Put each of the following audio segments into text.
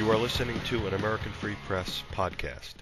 You are listening to an American Free Press podcast.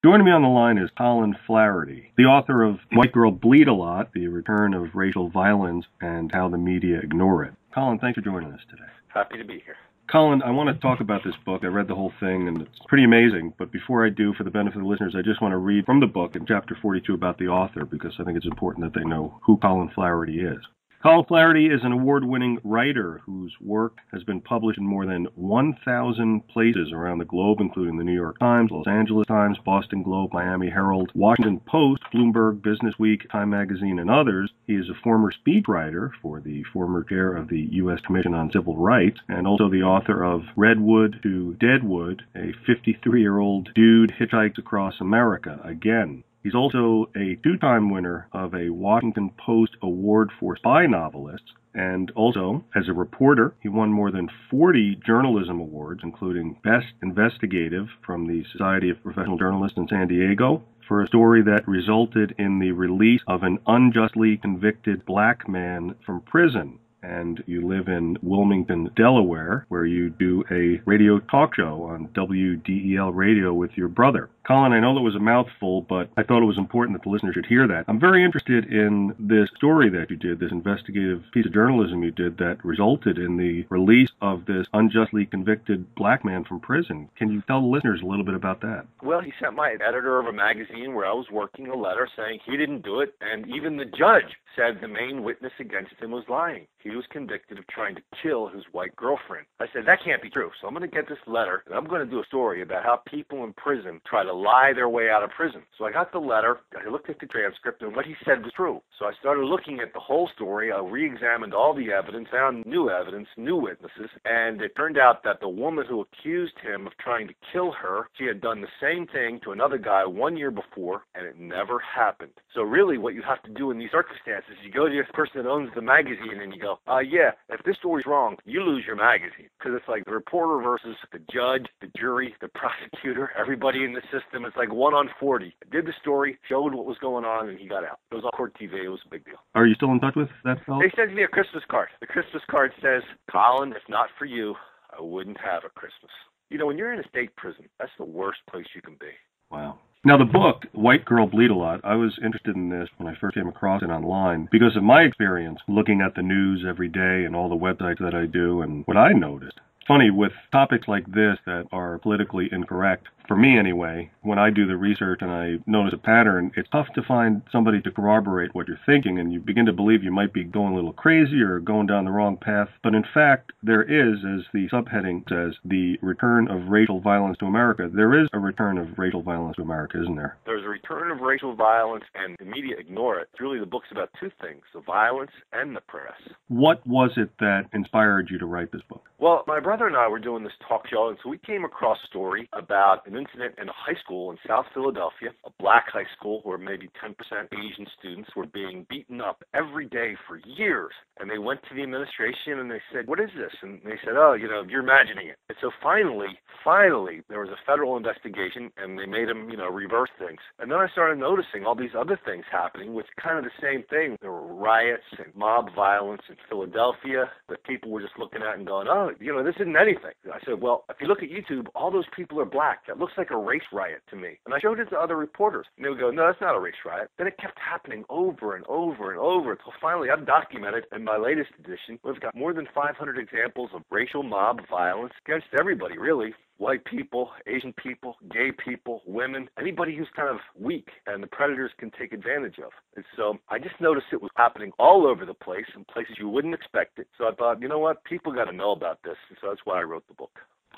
Joining me on the line is Colin Flaherty, the author of White Girl Bleed a Lot, The Return of Racial Violence and How the Media Ignore It. Colin, thanks for joining us today. Happy to be here. Colin, I want to talk about this book. I read the whole thing, and it's pretty amazing. But before I do, for the benefit of the listeners, I just want to read from the book in Chapter 42 about the author, because I think it's important that they know who Colin Flaherty is. Colin Flaherty is an award-winning writer whose work has been published in more than 1,000 places around the globe, including the New York Times, Los Angeles Times, Boston Globe, Miami Herald, Washington Post, Bloomberg, Businessweek, Time Magazine, and others. He is a former speechwriter for the former chair of the U.S. Commission on Civil Rights, and also the author of Redwood to Deadwood, a 53-year-old dude hitchhikes across America again. He's also a two-time winner of a Washington Post award for spy novelists, and also, as a reporter, he won more than 40 journalism awards, including Best Investigative from the Society of Professional Journalists in San Diego, for a story that resulted in the release of an unjustly convicted black man from prison. And you live in Wilmington, Delaware, where you do a radio talk show on WDEL radio with your brother. Colin, I know that was a mouthful, but I thought it was important that the listener should hear that. I'm very interested in this story that you did, this investigative piece of journalism you did that resulted in the release of this unjustly convicted black man from prison. Can you tell the listeners a little bit about that? Well, he sent my editor of a magazine where I was working a letter saying he didn't do it, and even the judge said the main witness against him was lying. He was convicted of trying to kill his white girlfriend. I said, that can't be true. So I'm going to get this letter, and I'm going to do a story about how people in prison try to lie their way out of prison. So I got the letter, I looked at the transcript, and what he said was true. So I started looking at the whole story. I re-examined all the evidence, found new evidence, new witnesses, and it turned out that the woman who accused him of trying to kill her, she had done the same thing to another guy 1 year before, and it never happened. So really what you have to do in these circumstances, you go to the person that owns the magazine and you go, yeah, if this story's wrong, you lose your magazine. Because it's like the reporter versus the judge, the jury, the prosecutor, everybody in the system. It's like 1 on 40. I did the story, showed what was going on, and he got out. It was on court TV. It was a big deal. Are you still in touch with that fellow? They sent me a Christmas card. The Christmas card says, Colin, if not for you, I wouldn't have a Christmas. You know, when you're in a state prison, that's the worst place you can be. Wow. Now, the book, White Girl Bleed a Lot, I was interested in this when I first came across it online because of my experience looking at the news every day and all the websites that I do and what I noticed. Funny, with topics like this that are politically incorrect, for me anyway, when I do the research and I notice a pattern, it's tough to find somebody to corroborate what you're thinking, and you begin to believe you might be going a little crazy or going down the wrong path. But in fact, there is, as the subheading says, the return of racial violence to America. There is a return of racial violence to America, isn't there? There's a return of racial violence, and the media ignore it. Really, the book's about two things, the violence and the press. What was it that inspired you to write this book? Well, my brother and I were doing this talk show, and so we came across a story about an incident in a high school in South Philadelphia, a black high school where maybe 10% Asian students were being beaten up every day for years. And they went to the administration and they said, what is this? And they said, oh, you're imagining it. And so finally, there was a federal investigation and they made them, reverse things. And then I started noticing all these other things happening with kind of the same thing. There were riots and mob violence in Philadelphia that people were just looking at and going, oh, this isn't anything. And I said, well, if you look at YouTube, all those people are black. That looks like a race riot to me. And I showed it to other reporters. And they would go, no, that's not a race riot. Then it kept happening over and over and over until finally I've documented in my latest edition. We've got more than 500 examples of racial mob violence against everybody, really. White people, Asian people, gay people, women, anybody who's kind of weak and the predators can take advantage of. And so I just noticed it was happening all over the place in places you wouldn't expect it. So I thought, you know what, people got to know about this. And so that's why I wrote the book.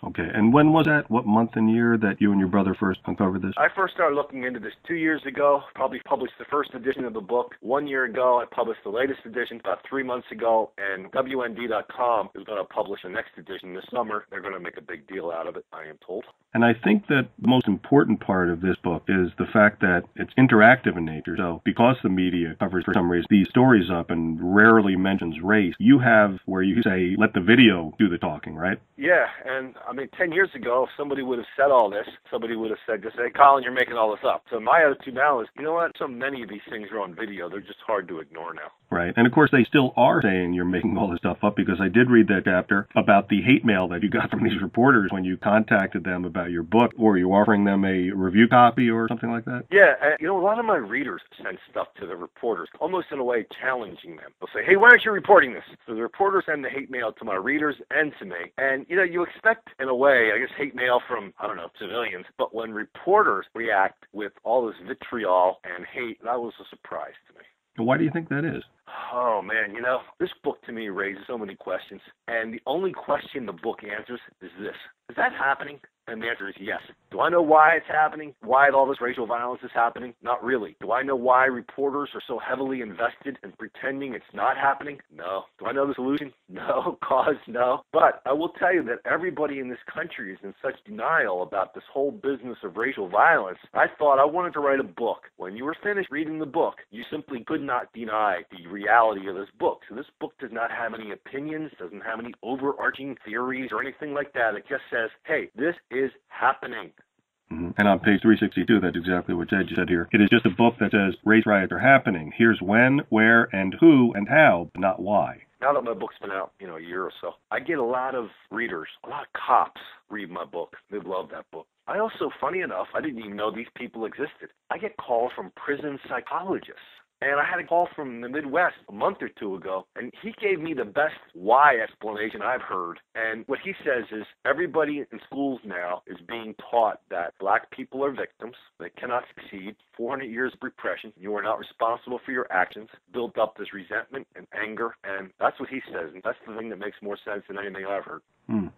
Okay, and when was that? What month and year that you and your brother first uncovered this? I first started looking into this 2 years ago, probably published the first edition of the book. 1 year ago, I published the latest edition about 3 months ago, and WND.com is going to publish the next edition this summer. They're going to make a big deal out of it, I am told. And I think that the most important part of this book is the fact that it's interactive in nature. So because the media covers, for some reason, these stories up and rarely mentions race, you have where you say, let the video do the talking, right? Yeah, and I mean, 10 years ago, if somebody would have said all this, somebody would have said, just say, Colin, you're making all this up. So my attitude now is, you know what? So many of these things are on video. They're just hard to ignore now. Right. And of course, they still are saying you're making all this stuff up, because I did read that chapter about the hate mail that you got from these reporters when you contacted them about your book, or you offering them a review copy or something like that. Yeah. You know, a lot of my readers send stuff to the reporters, almost in a way challenging them. They'll say, hey, why aren't you reporting this? So the reporters send the hate mail to my readers and to me. And, you know, you expect, in a way, I guess, hate mail from, I don't know, civilians. But when reporters react with all this vitriol and hate, that was a surprise to me. Why do you think that is? Oh, man, you know, this book to me raises so many questions. And the only question the book answers is this. Is that happening? And the answer is yes. Do I know why it's happening? Why all this racial violence is happening? Not really. Do I know why reporters are so heavily invested in pretending it's not happening? No. Do I know the solution? No. Cause? No. But I will tell you that everybody in this country is in such denial about this whole business of racial violence. I thought I wanted to write a book. When you were finished reading the book, you simply could not deny the reality of this book. So this book does not have any opinions, doesn't have any overarching theories or anything like that. It just says, hey, this is happening. Mm-hmm. And on page 362, that's exactly what Ed said here. It is just a book that says race riots are happening. Here's when, where, and who, and how, but not why. Now that my book's been out, a year or so, I get a lot of readers, a lot of cops read my book. They love that book. I also, funny enough, I didn't even know these people existed. I get calls from prison psychologists. And I had a call from the Midwest a month or two ago, and he gave me the best why explanation I've heard. And what he says is everybody in schools now is being taught that black people are victims. They cannot succeed. 400 years of repression. You are not responsible for your actions. Built up this resentment and anger, and that's what he says. And that's the thing that makes more sense than anything I've heard.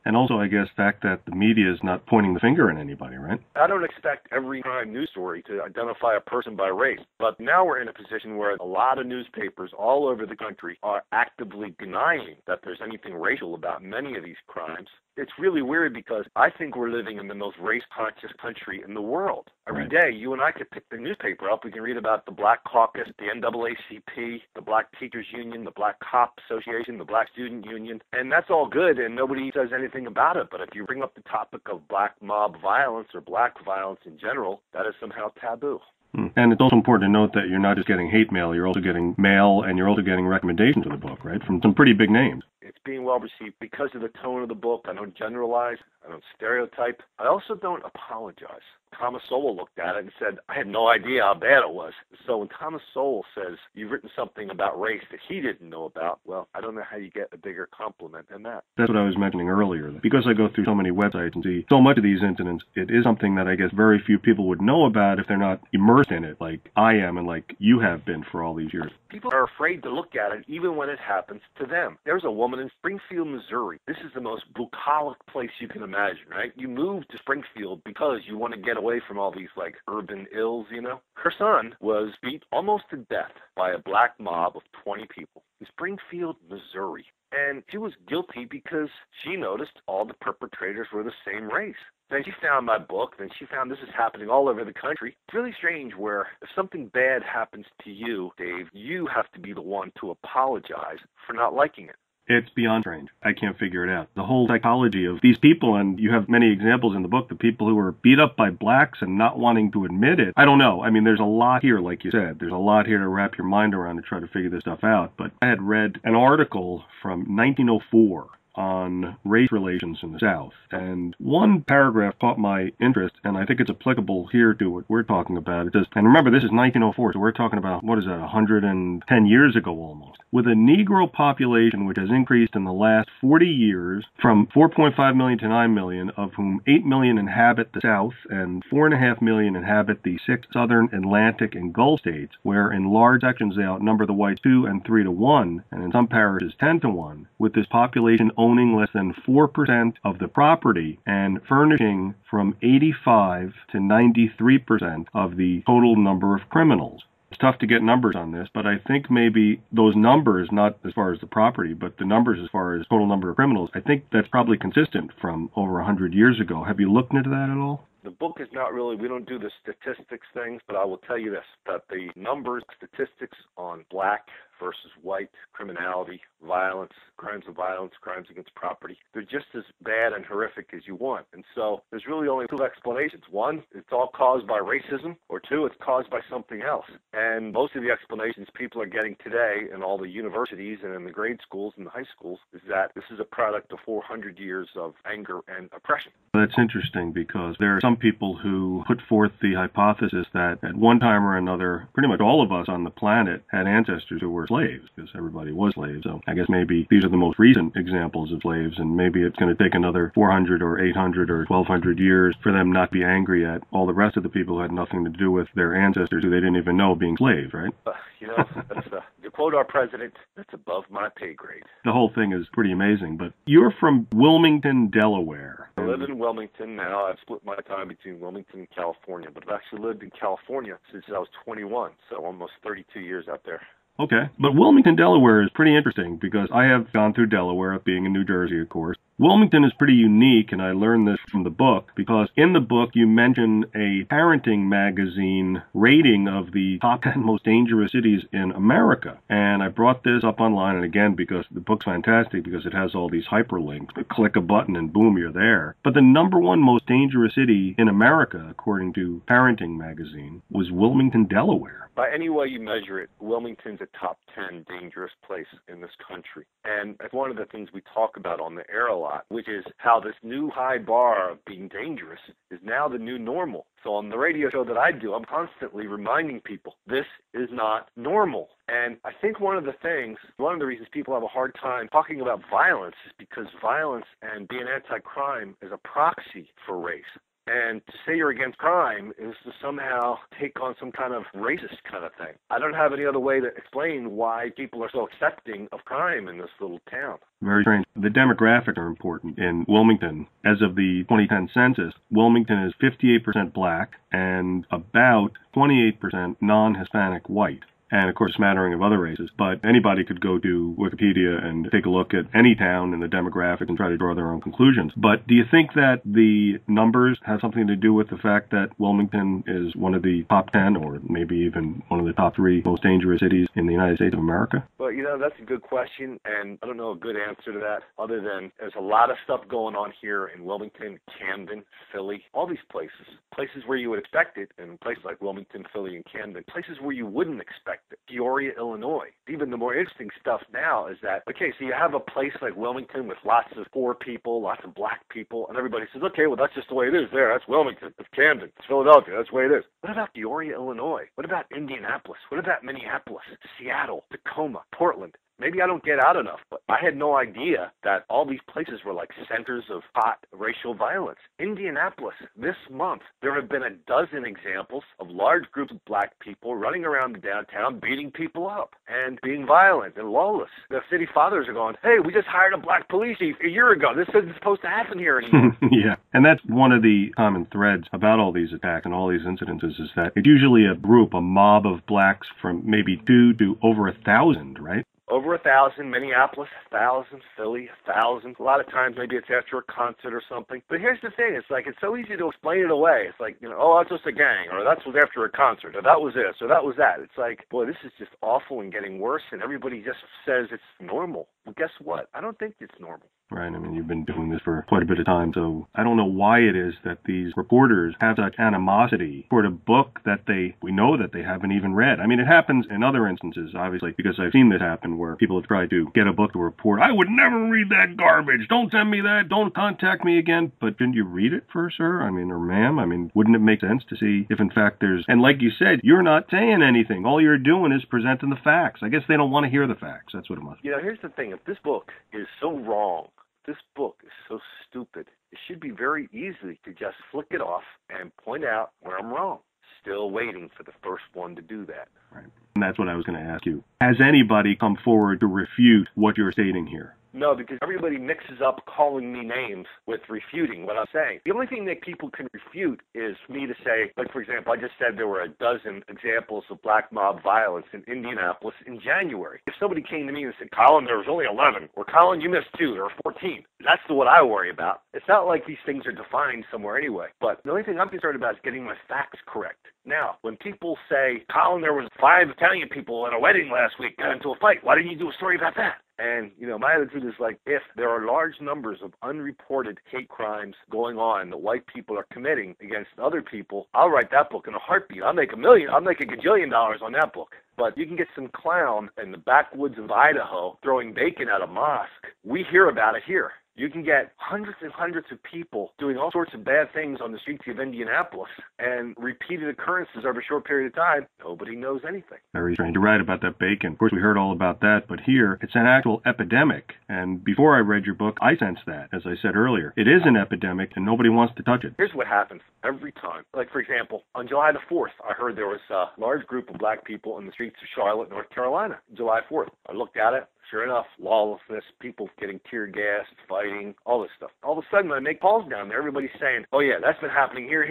And also, I guess, the fact that the media is not pointing the finger at anybody, right? I don't expect every crime news story to identify a person by race, but now we're in a position where a lot of newspapers all over the country are actively denying that there's anything racial about many of these crimes. It's really weird because I think we're living in the most race-conscious country in the world. Every day, you and I could pick the newspaper up. We can read about the Black Caucus, the NAACP, the Black Teachers Union, the Black Cop Association, the Black Student Union, and that's all good, and nobody says anything about it. But if you bring up the topic of black mob violence or black violence in general, that is somehow taboo. And it's also important to note that you're not just getting hate mail, you're also getting mail, and you're also getting recommendations of the book, right, from some pretty big names. It's being well received because of the tone of the book. I don't generalize. I don't stereotype. I also don't apologize. Thomas Sowell looked at it and said, I had no idea how bad it was. So when Thomas Sowell says, you've written something about race that he didn't know about, well, I don't know how you get a bigger compliment than that. That's what I was mentioning earlier. Because I go through so many websites and see so much of these incidents, it is something that I guess very few people would know about if they're not immersed in it like I am and like you have been for all these years. People are afraid to look at it even when it happens to them. There's a woman in Springfield, Missouri. This is the most bucolic place you can imagine, right? You move to Springfield because you want to get away from all these like urban ills, Her son was beat almost to death by a black mob of 20 people in Springfield, Missouri. And she was guilty because she noticed all the perpetrators were the same race. Then she found my book, then she found this is happening all over the country. It's really strange where if something bad happens to you, Dave, you have to be the one to apologize for not liking it. It's beyond strange. I can't figure it out. The whole psychology of these people, and you have many examples in the book, the people who are beat up by blacks and not wanting to admit it. I don't know. I mean, there's a lot here, like you said. There's a lot here to wrap your mind around to try to figure this stuff out. But I had read an article from 1904 on race relations in the South. And one paragraph caught my interest, and I think it's applicable here to what we're talking about. It says, and remember, this is 1904, so we're talking about, 110 years ago almost. With a Negro population which has increased in the last 40 years from 4.5 million to 9 million, of whom 8 million inhabit the South and 4.5 million inhabit the 6 southern Atlantic and Gulf states, where in large sections they outnumber the whites 2 and 3 to 1, and in some parishes 10 to 1, with this population owning less than 4% of the property and furnishing from 85 to 93% of the total number of criminals. It's tough to get numbers on this, but I think maybe those numbers, not as far as the property, but the numbers as far as total number of criminals, I think that's probably consistent from over 100 years ago. Have you looked into that at all? The book is not really, we don't do the statistics things, but I will tell you this, that the numbers, statistics on black versus white, criminality, violence, crimes of violence, crimes against property. They're just as bad and horrific as you want. And so there's really only two explanations. One, it's all caused by racism, or two, it's caused by something else. And most of the explanations people are getting today in all the universities and in the grade schools and the high schools is that this is a product of 400 years of anger and oppression. That's interesting because there are some people who put forth the hypothesis that at one time or another, pretty much all of us on the planet had ancestors who were slaves, because everybody was slaves. So I guess maybe these are the most recent examples of slaves, and maybe it's going to take another 400 or 800 or 1200 years for them not to be angry at all the rest of the people who had nothing to do with their ancestors who they didn't even know being slaves, right? To quote our president, that's above my pay grade. The whole thing is pretty amazing, but you're from Wilmington, Delaware. I live in Wilmington now. I've split my time between Wilmington and California, but I've actually lived in California since I was 21, so almost 32 years out there. Okay, but Wilmington, Delaware is pretty interesting because I have gone through Delaware, being in New Jersey, of course. Wilmington is pretty unique, and I learned this from the book, because in the book you mention a parenting magazine rating of the top 10 most dangerous cities in America. And I brought this up online, and again, because the book's fantastic, because it has all these hyperlinks. Click a button and boom, you're there. But the number one most dangerous city in America, according to Parenting magazine, was Wilmington, Delaware. By any way you measure it, Wilmington's a top 10 dangerous place in this country. And that's one of the things we talk about on the air a lot, which is how this new high bar of being dangerous is now the new normal. So on the radio show that I do, I'm constantly reminding people, this is not normal. And I think one of the reasons people have a hard time talking about violence is because violence and being anti-crime is a proxy for race. And to say you're against crime is to somehow take on some kind of racist kind of thing. I don't have any other way to explain why people are so accepting of crime in this little town. Very strange. The demographics are important in Wilmington. As of the 2010 census, Wilmington is 58% black and about 28% non-Hispanic white. And, of course, a smattering of other races. But anybody could go to Wikipedia and take a look at any town and the demographics and try to draw their own conclusions. But do you think that the numbers have something to do with the fact that Wilmington is one of the top 10 or maybe even one of the top 3 most dangerous cities in the United States of America? Well, that's a good question, and I don't know a good answer to that other than there's a lot of stuff going on here in Wilmington, Camden, Philly, all these places where you would expect it, and places like Wilmington, Philly, and Camden, places where you wouldn't expect it. Peoria, Illinois. Even the more interesting stuff now is that, okay, so you have a place like Wilmington with lots of poor people, lots of black people, and everybody says, okay, well, that's just the way it is there. That's Wilmington. That's Camden. It's Philadelphia. That's the way it is. What about Peoria, Illinois? What about Indianapolis? What about Minneapolis, Seattle, Tacoma, Portland? Maybe I don't get out enough, but I had no idea that all these places were like centers of hot racial violence. Indianapolis, this month, there have been a dozen examples of large groups of black people running around the downtown, beating people up and being violent and lawless. The city fathers are going, hey, we just hired a black police chief a year ago. This isn't supposed to happen here anymore. Yeah, and that's one of the common threads about all these attacks and all these incidences is that it's usually a group, a mob of blacks from maybe 2 to over 1,000, right? Over 1,000, Minneapolis, 1,000, Philly, 1,000. A lot of times maybe it's after a concert or something. But here's the thing. It's like it's so easy to explain it away. It's like, oh, that's just a gang, or that was after a concert, or that was this, or that was that. It's like, boy, this is just awful and getting worse, and everybody just says it's normal. Well, guess what? I don't think it's normal. Right. I mean, you've been doing this for quite a bit of time, so I don't know why it is that these reporters have such animosity toward a book that we know that they haven't even read. I mean, it happens in other instances, obviously, because I've seen this happen where people have tried to get a book to report. I would never read that garbage. Don't send me that. Don't contact me again. But didn't you read it first, sir? I mean, or ma'am? I mean, wouldn't it make sense to see if, in fact, and like you said, you're not saying anything. All you're doing is presenting the facts. I guess they don't want to hear the facts. That's what it must be. Here's the thing. If this book is so wrong, this book is so stupid, it should be very easy to just flick it off and point out where I'm wrong. Still waiting for the first one to do that. Right. And that's what I was going to ask you. Has anybody come forward to refute what you're stating here? No, because everybody mixes up calling me names with refuting what I'm saying. The only thing that people can refute is me to say, like, for example, I just said there were a dozen examples of black mob violence in Indianapolis in January. If somebody came to me and said, Colin, there was only 11, or Colin, you missed 2, there were 14, that's what I worry about. It's not like these things are defined somewhere anyway. But the only thing I'm concerned about is getting my facts correct. Now, when people say, Colin, there was 5 Italian people at a wedding last week got into a fight, why didn't you do a story about that? And, my attitude is like, if there are large numbers of unreported hate crimes going on that white people are committing against other people, I'll write that book in a heartbeat. I'll make $1 gajillion on that book. But you can get some clown in the backwoods of Idaho throwing bacon at a mosque. We hear about it here. You can get hundreds and hundreds of people doing all sorts of bad things on the streets of Indianapolis and repeated occurrences over a short period of time. Nobody knows anything. Very strange. You're right about that bacon. Of course, we heard all about that, but here it's an actual epidemic. And before I read your book, I sensed that. As I said earlier, it is an epidemic and nobody wants to touch it. Here's what happens every time. Like, for example, on July the 4th, I heard there was a large group of black people in the streets of Charlotte, North Carolina, July 4th. I looked at it. Sure enough, lawlessness, people getting tear gassed, fighting, all this stuff. All of a sudden, when I make calls down there, everybody's saying, oh yeah, that's been happening here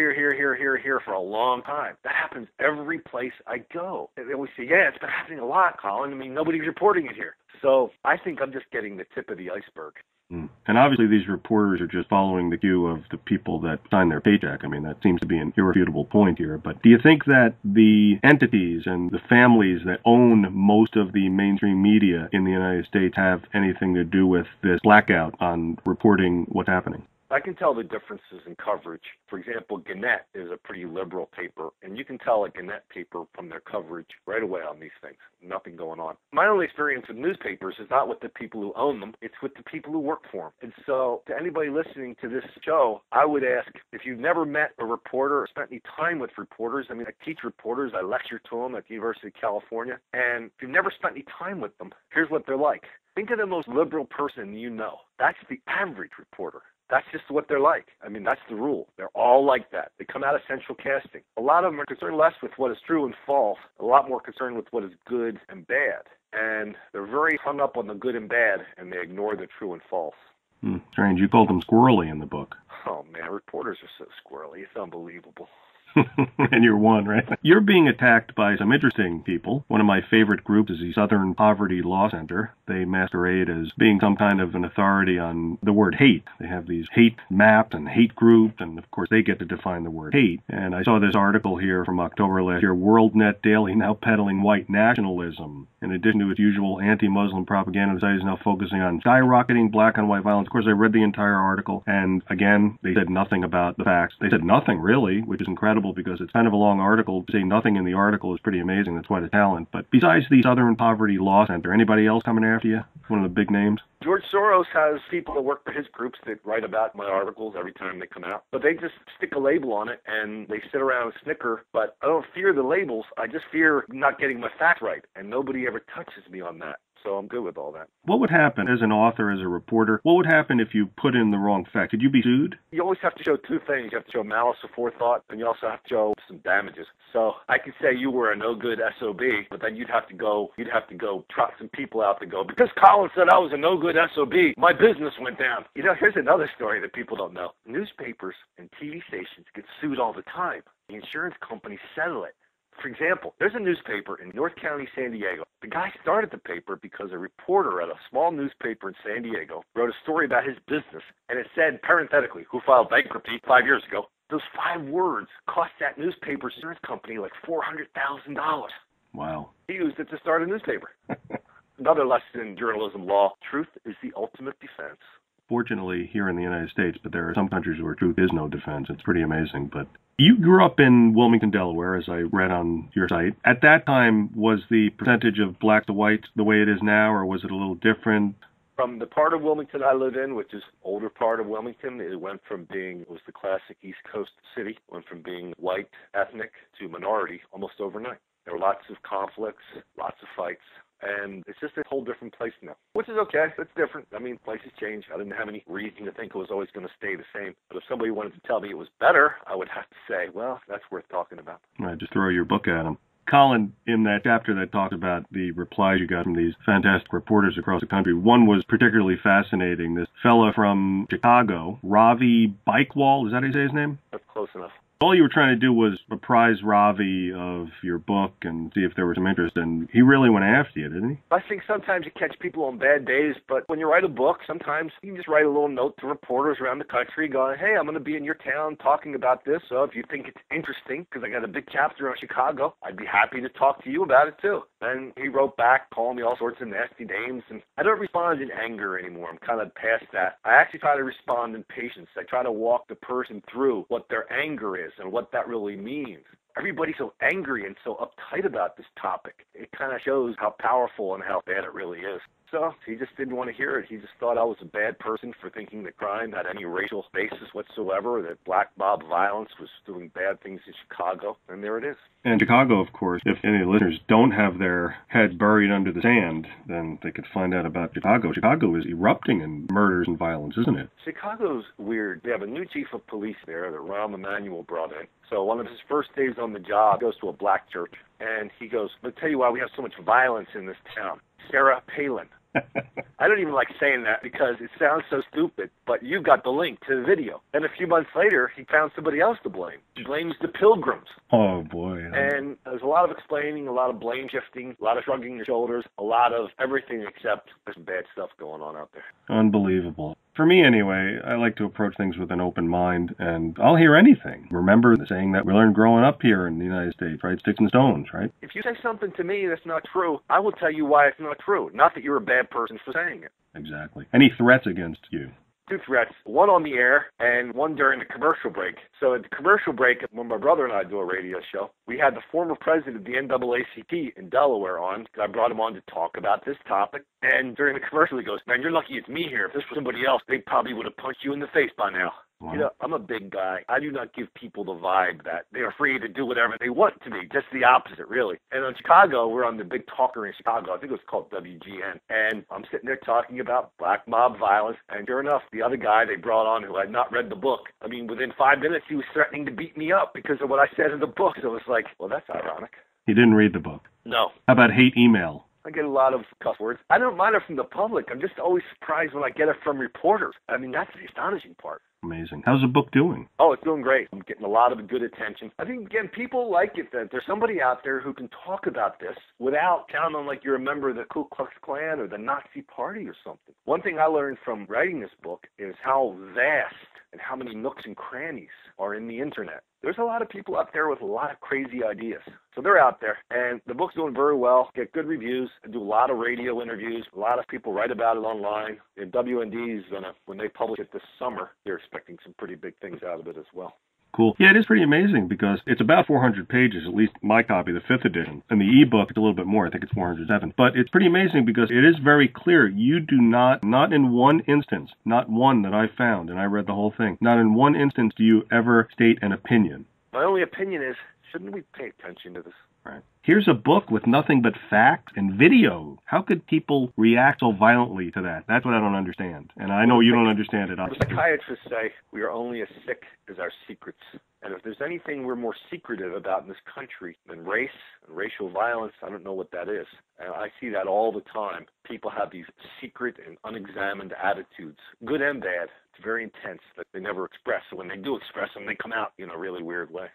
for a long time. That happens every place I go. And they always say, yeah, it's been happening a lot, Colin. I mean, nobody's reporting it here. So I think I'm just getting the tip of the iceberg. And obviously these reporters are just following the cue of the people that sign their paycheck. I mean, that seems to be an irrefutable point here. But do you think that the entities and the families that own most of the mainstream media in the United States have anything to do with this blackout on reporting what's happening? I can tell the differences in coverage. For example, Gannett is a pretty liberal paper, and you can tell a Gannett paper from their coverage right away on these things. Nothing going on. My only experience with newspapers is not with the people who own them, it's with the people who work for them. And so to anybody listening to this show, I would ask, if you've never met a reporter or spent any time with reporters, I mean, I teach reporters, I lecture to them at the University of California, and if you've never spent any time with them, here's what they're like. Think of the most liberal person you know. That's the average reporter. That's just what they're like. I mean, that's the rule. They're all like that. They come out of central casting. A lot of them are concerned less with what is true and false, a lot more concerned with what is good and bad. And they're very hung up on the good and bad, and they ignore the true and false. Strange. You called them squirrely in the book. Oh, man, reporters are so squirrely. It's unbelievable. And you're one, right? You're being attacked by some interesting people. One of my favorite groups is the Southern Poverty Law Center. They masquerade as being some kind of an authority on the word hate. They have these hate maps and hate groups, and of course they get to define the word hate. And I saw this article here from October last year, WorldNet Daily now peddling white nationalism. In addition to its usual anti-Muslim propaganda, the site is now focusing on skyrocketing black and white violence. Of course, I read the entire article, and again, they said nothing about the facts. They said nothing, really, which is incredible because it's kind of a long article. To say nothing in the article is pretty amazing. That's quite a talent. But besides the Southern Poverty Law Center, anybody else coming after you? One of the big names? George Soros has people that work for his groups that write about my articles every time they come out. But they just stick a label on it and they sit around and snicker. But I don't fear the labels. I just fear not getting my facts right. And nobody ever touches me on that. So I'm good with all that. What would happen as an author, as a reporter? What would happen if you put in the wrong fact? Could you be sued? You always have to show two things. You have to show malice aforethought, and you also have to show some damages. So I could say you were a no-good SOB, but then you'd have to go trot some people out to go, because Colin said I was a no-good SOB, my business went down. Here's another story that people don't know. Newspapers and TV stations get sued all the time. The insurance companies settle it. For example, there's a newspaper in North County, San Diego. The guy started the paper because a reporter at a small newspaper in San Diego wrote a story about his business, and it said, parenthetically, who filed bankruptcy 5 years ago. Those 5 words cost that newspaper's insurance company like $400,000. Wow. He used it to start a newspaper. Another lesson in journalism law, truth is the ultimate defense. Fortunately, here in the United States, but there are some countries where truth is no defense. It's pretty amazing. But you grew up in Wilmington, Delaware, as I read on your site. At that time, was the percentage of blacks to whites the way it is now, or was it a little different? From the part of Wilmington I live in, which is older part of Wilmington, it was the classic East Coast city, went from being white, ethnic, to minority almost overnight. There were lots of conflicts, lots of fights. And it's just a whole different place now, which is okay. It's different. I mean, places change. I didn't have any reason to think it was always going to stay the same. But if somebody wanted to tell me it was better, I would have to say, well, that's worth talking about. Right, just throw your book at them. Colin, in that chapter that talked about the replies you got from these fantastic reporters across the country, one was particularly fascinating. This fella from Chicago, Ravi Baikwal, is that how you say his name? That's close enough. All you were trying to do was apprise Ravi of your book and see if there was some interest, and he really went after you, didn't he? I think sometimes you catch people on bad days, but when you write a book, sometimes you can just write a little note to reporters around the country going, hey, I'm going to be in your town talking about this, so if you think it's interesting, because I got a big chapter on Chicago, I'd be happy to talk to you about it too. And he wrote back, calling me all sorts of nasty names, and I don't respond in anger anymore. I'm kind of past that. I actually try to respond in patience. I try to walk the person through what their anger is and what that really means. Everybody's so angry and so uptight about this topic. It kind of shows how powerful and how bad it really is. So he just didn't want to hear it. He just thought I was a bad person for thinking that crime had any racial basis whatsoever, that black mob violence was doing bad things in Chicago. And there it is. And Chicago, of course, if any listeners don't have their head buried under the sand, then they could find out about Chicago. Chicago is erupting in murders and violence, isn't it? Chicago's weird. They have a new chief of police there that Rahm Emanuel brought in. So one of his first days on the job, he goes to a black church, and he goes, I'll tell you why we have so much violence in this town. Sarah Palin. I don't even like saying that because it sounds so stupid, but you got the link to the video. And a few months later, he found somebody else to blame. He blames the Pilgrims. Oh, boy. And there's a lot of explaining, a lot of blame shifting, a lot of shrugging your shoulders, a lot of everything except there's some bad stuff going on out there. Unbelievable. For me, anyway, I like to approach things with an open mind, and I'll hear anything. Remember the saying that we learned growing up here in the United States, right? Sticks and stones, right? If you say something to me that's not true, I will tell you why it's not true. Not that you're a bad person for saying it. Exactly. Any threats against you? 2 threats, one on the air and one during the commercial break. So at the commercial break, when my brother and I do a radio show, we had the former president of the NAACP in Delaware on. I brought him on to talk about this topic. And during the commercial, he goes, man, you're lucky it's me here. If this was somebody else, they probably would have punched you in the face by now. Wow. You know, I'm a big guy. I do not give people the vibe that they're free to do whatever they want to me. Just the opposite, really. And in Chicago, we're on the big talker in Chicago. I think it was called WGN. And I'm sitting there talking about black mob violence. And sure enough, the other guy they brought on who had not read the book, I mean, within 5 minutes, he was threatening to beat me up because of what I said in the book. So it was like, well, that's ironic. He didn't read the book. No. How about hate email? I get a lot of cuss words. I don't mind it from the public. I'm just always surprised when I get it from reporters. I mean, that's the astonishing part. Amazing. How's the book doing? Oh, it's doing great. I'm getting a lot of good attention. I think, again, people like it that there's somebody out there who can talk about this without sounding like you're a member of the Ku Klux Klan or the Nazi Party or something. One thing I learned from writing this book is how vast and how many nooks and crannies are in the internet. There's a lot of people out there with a lot of crazy ideas. So they're out there, and the book's doing very well. Get good reviews. I do a lot of radio interviews. A lot of people write about it online. And WND's when they publish it this summer, they're expecting some pretty big things out of it as well. Cool. Yeah, it is pretty amazing because it's about 400 pages, at least my copy, the 5th edition. And the ebook, it's a little bit more. I think it's 407. But it's pretty amazing because it is very clear. You do not in one instance, not one that I found, and I read the whole thing, not in one instance do you ever state an opinion. My only opinion is, shouldn't we pay attention to this? Right. Here's a book with nothing but facts and video. How could people react so violently to that? That's what I don't understand. And I know you don't understand it. The psychiatrists say we are only as sick as our secrets. And if there's anything we're more secretive about in this country than race and racial violence, I don't know what that is. And I see that all the time. People have these secret and unexamined attitudes, good and bad. It's very intense that they never express. So when they do express them, they come out in a really weird way.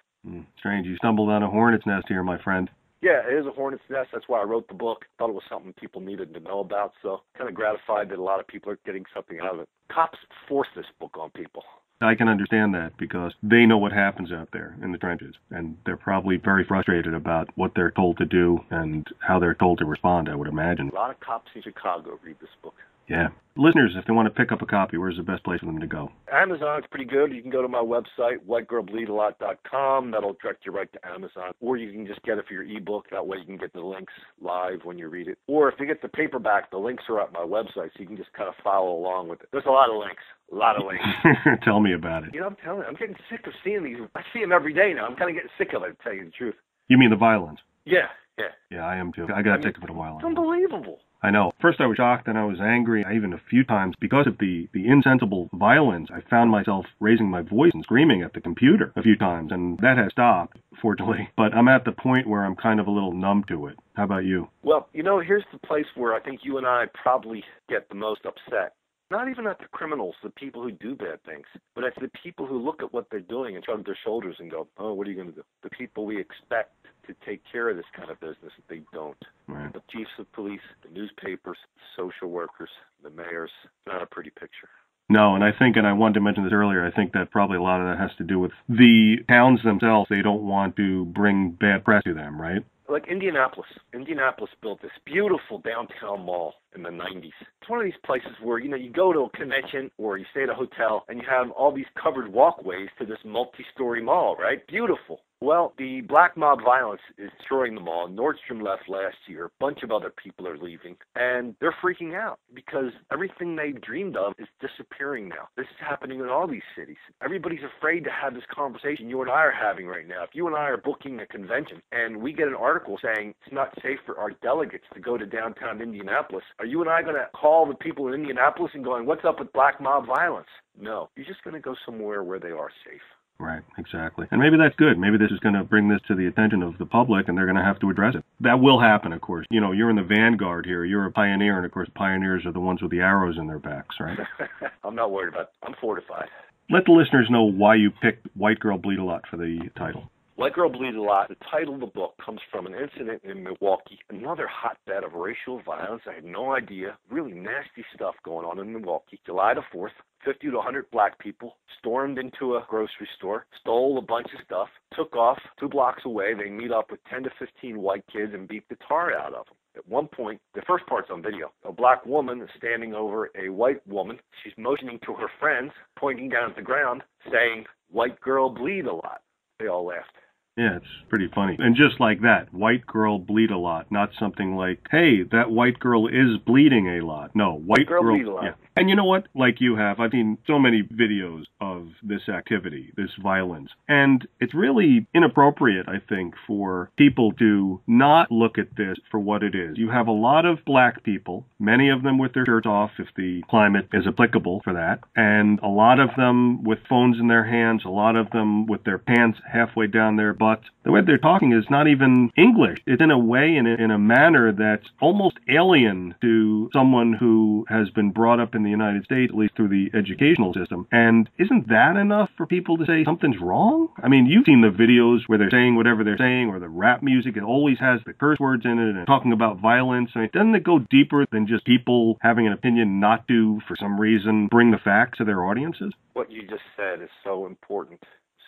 Strange. You stumbled on a hornet's nest here, my friend. Yeah, it is a hornet's nest. That's why I wrote the book. Thought it was something people needed to know about. So kind of gratified that a lot of people are getting something out of it. Cops force this book on people. I can understand that because they know what happens out there in the trenches. And they're probably very frustrated about what they're told to do and how they're told to respond, I would imagine. A lot of cops in Chicago read this book. Yeah. Listeners, if they want to pick up a copy, where's the best place for them to go? Amazon's pretty good. You can go to my website, whitegirlbleedalot.com. That'll direct you right to Amazon. Or you can just get it for your ebook. That way you can get the links live when you read it. Or if you get the paperback, the links are at my website, so you can just kind of follow along with it. There's a lot of links. A lot of links. Tell me about it. You know, I'm telling you, I'm getting sick of seeing these. I see them every day now. I'm kind of getting sick of it, to tell you the truth. You mean the violence? Yeah. Yeah, I am too. I got sick of it a while It's ago. unbelievable. I know. First I was shocked and I was angry. I even a few times, because of the insensible violence, I found myself raising my voice and screaming at the computer a few times, and that has stopped, fortunately. But I'm at the point where I'm kind of a little numb to it. How about you? Well, here's the place where I think you and I probably get the most upset. Not even at the criminals, the people who do bad things, but at the people who look at what they're doing and shrug their shoulders and go, oh, what are you going to do? The people we expect to take care of this kind of business, they don't. Right. The chiefs of police, the newspapers, the social workers, the mayors, not a pretty picture. No, and I wanted to mention this earlier, I think that probably a lot of that has to do with the towns themselves. They don't want to bring bad press to them, right? Like Indianapolis. Indianapolis built this beautiful downtown mall in the 90s. It's one of these places where, you go to a convention or you stay at a hotel and you have all these covered walkways to this multi-story mall, right? Beautiful. Well, the black mob violence is destroying the mall. Nordstrom left last year. A bunch of other people are leaving. And they're freaking out because everything they dreamed of is disappearing now. This is happening in all these cities. Everybody's afraid to have this conversation you and I are having right now. If you and I are booking a convention and we get an article saying it's not safe for our delegates to go to downtown Indianapolis, are you and I going to call the people in Indianapolis and going, what's up with black mob violence? No. You're just going to go somewhere where they are safe. Right, exactly. And maybe that's good. Maybe this is going to bring this to the attention of the public, and they're going to have to address it. That will happen, of course. You're in the vanguard here. You're a pioneer, and of course, pioneers are the ones with the arrows in their backs, right? I'm not worried about it. I'm fortified. Let the listeners know why you picked White Girl Bleed a Lot for the title. White Girl Bleed a Lot, the title of the book comes from an incident in Milwaukee, another hotbed of racial violence. I had no idea. Really nasty stuff going on in Milwaukee. July the 4th, 50 to 100 black people stormed into a grocery store, stole a bunch of stuff, took off 2 blocks away. They meet up with 10 to 15 white kids and beat the tar out of them. At one point, the first part's on video. A black woman is standing over a white woman. She's motioning to her friends, pointing down at the ground, saying, "White girl bleed a lot." They all laughed. Yeah, it's pretty funny. And just like that, white girl bleed a lot, not something like, hey, that white girl is bleeding a lot. No, white girl bleed a lot. Yeah. And you know what? Like you have, I've seen so many videos of this activity, this violence. And it's really inappropriate, I think, for people to not look at this for what it is. You have a lot of black people, many of them with their shirts off, if the climate is applicable for that, and a lot of them with phones in their hands, a lot of them with their pants halfway down their butts. The way they're talking is not even English. It's in a way, in a manner that's almost alien to someone who has been brought up in the United States, at least through the educational system. And isn't that enough for people to say something's wrong? I mean, you've seen the videos where they're saying whatever they're saying, or the rap music, it always has the curse words in it and talking about violence. I mean, doesn't it go deeper than just people having an opinion not to, for some reason, bring the facts to their audiences? What you just said is so important,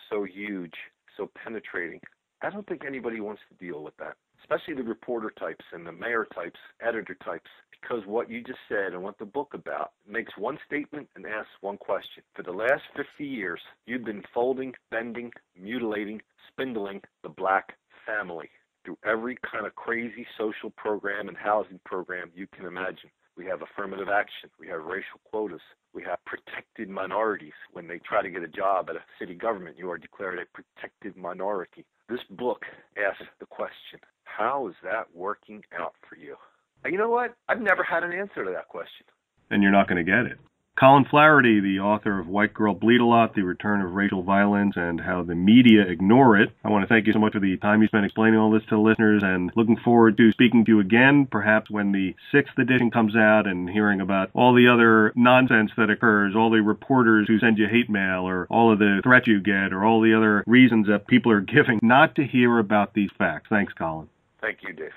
so huge, so penetrating. I don't think anybody wants to deal with that, especially the reporter types and the mayor types, editor types, because what you just said and what the book about makes one statement and asks one question. For the last 50 years, you've been folding, bending, mutilating, spindling the black family through every kind of crazy social program and housing program you can imagine. We have affirmative action. We have racial quotas. We have protected minorities. When they try to get a job at a city government, you are declared a protected minority. This book asks the question, how is that working out for you? And you know what? I've never had an answer to that question. And you're not going to get it. Colin Flaherty, the author of White Girl Bleed a Lot, The Return of Racial Violence and How the Media Ignore It. I want to thank you so much for the time you spent explaining all this to the listeners, and looking forward to speaking to you again, perhaps when the 6th edition comes out, and hearing about all the other nonsense that occurs, all the reporters who send you hate mail, or all of the threats you get, or all the other reasons that people are giving not to hear about these facts. Thanks, Colin. Thank you, Dave.